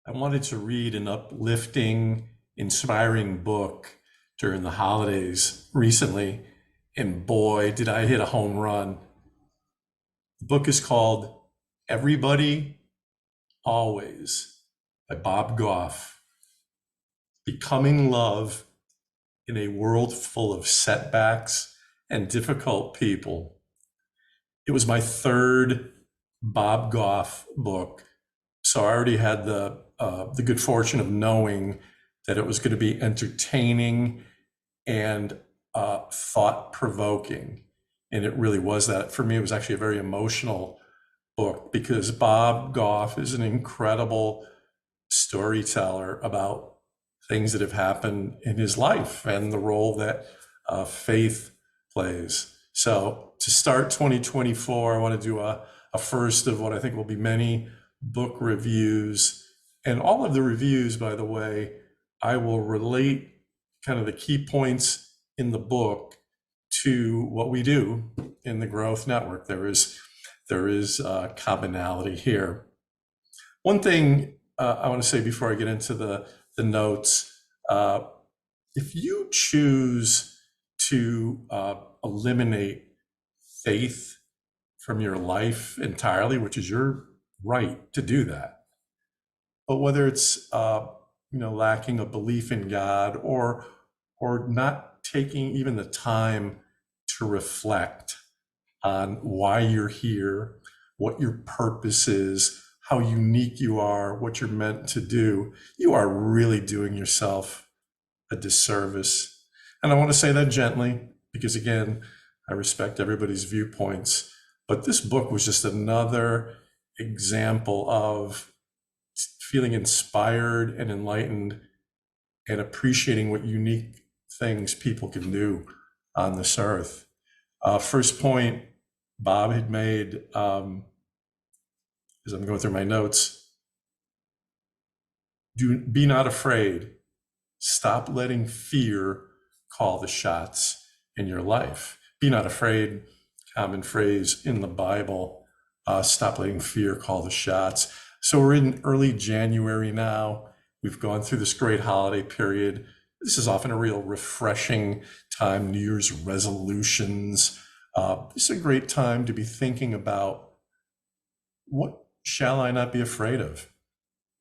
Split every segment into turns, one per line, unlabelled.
I wanted to read an uplifting, inspiring book during the holidays recently, and boy, did I hit a home run. The book is called Everybody Always by Bob Goff. Becoming Love in a World Full of Setbacks and Difficult People. It was my third Bob Goff book, so I already had the good fortune of knowing that it was going to be entertaining and thought provoking, and it really was that. For me, it was actually a very emotional book because Bob Goff is an incredible storyteller about things that have happened in his life and the role that faith plays. So to start 2024, I want to do a first of what I think will be many book reviews. And all of the reviews, by the way, I will relate kind of the key points in the book to what we do in the Growth Network. There is commonality here. One thing I want to say before I get into the notes, uh, if you choose to eliminate faith from your life entirely, which is your right to do that, but whether it's lacking a belief in God or not taking even the time to reflect on why you're here, what your purpose is, how unique you are, what you're meant to do, you are really doing yourself a disservice. And I want to say that gently because, again, I respect everybody's viewpoints. But this book was just another example of feeling inspired and enlightened and appreciating what unique things people can do on this earth. First point Bob had made, as I'm going through my notes, be not afraid. Stop letting fear call the shots in your life. Be not afraid, common phrase in the Bible. Stop letting fear call the shots. So we're in early January now. We've gone through this great holiday period. This is often a real refreshing time, New Year's resolutions. It's a great time to be thinking about what shall I not be afraid of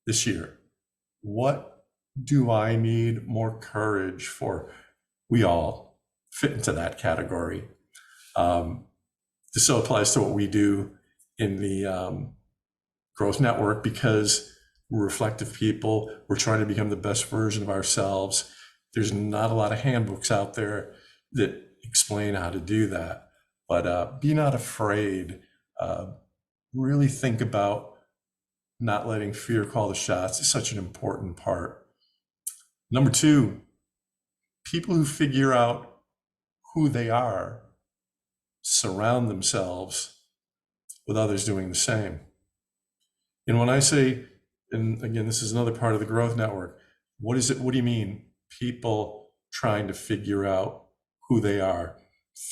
this year? What do I need more courage for? We all fit into that category. Um, this so applies to what we do in the Growth Network because we're reflective people. We're trying to become the best version of ourselves. There's not a lot of handbooks out there that explain how to do that. But be not afraid. Really think about not letting fear call the shots. It's such an important part. Number two, people who figure out who they are surround themselves with others doing the same. And when I say, and again, this is another part of the Growth Network, what is it? What do you mean? People trying to figure out who they are.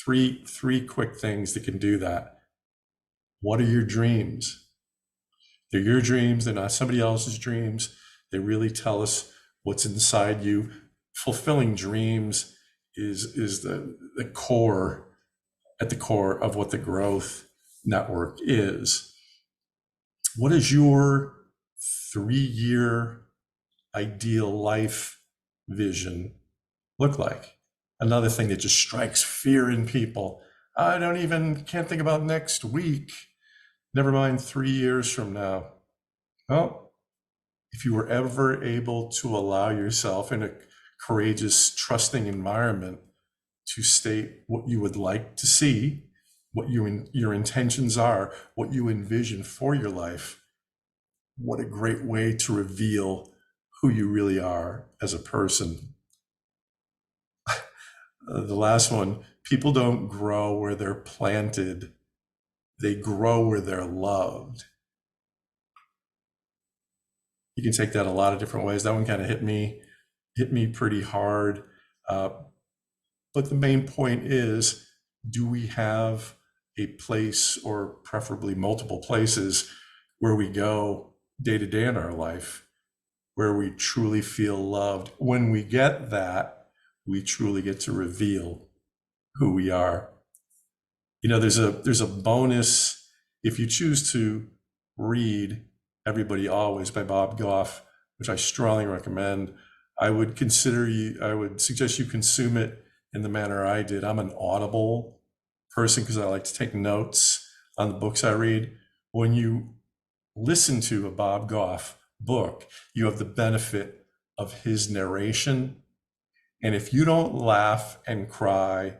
Three quick things that can do that. What are your dreams? They're your dreams. They're not somebody else's dreams. They really tell us what's inside you. Fulfilling dreams is the core, at the core of what the Growth Network is. What is your 3-year ideal life vision look like? Another thing that just strikes fear in people. Can't think about next week. Never mind 3 years from now. Well, if you were ever able to allow yourself in a courageous, trusting environment to state what you would like to see, what your intentions are, what you envision for your life, what a great way to reveal who you really are as a person. The last one, people don't grow where they're planted, they grow where they're loved. You can take that a lot of different ways. That one kind of hit me pretty hard. Uh, but the main point is, do we have a place, or preferably multiple places, where we go day to day in our life where we truly feel loved. When we get that, we truly get to reveal who we are. You know, there's a bonus if you choose to read Everybody Always by Bob Goff, which I strongly recommend. I would suggest you consume it in the manner I did. I'm an Audible person because I like to take notes on the books I read. When you listen to a Bob Goff book, you have the benefit of his narration. And if you don't laugh and cry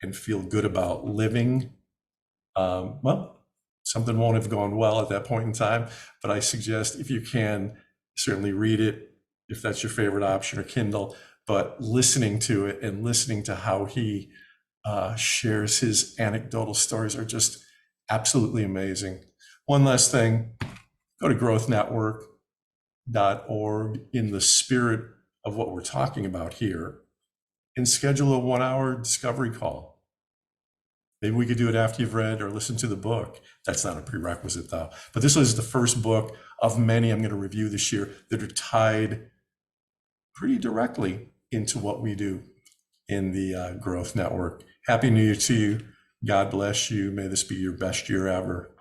and feel good about living, well, something won't have gone well at that point in time. But I suggest if you can, certainly read it if that's your favorite option, or Kindle, but listening to it and listening to how he shares his anecdotal stories are just absolutely amazing. One last thing, go to growthnetwork.org in the spirit of what we're talking about here and schedule a 1-hour discovery call. Maybe we could do it after you've read or listened to the book. That's not a prerequisite though. But this was the first book of many I'm going to review this year that are tied pretty directly into what we do in the Growth Network. Happy New Year to you. God bless you. May this be your best year ever.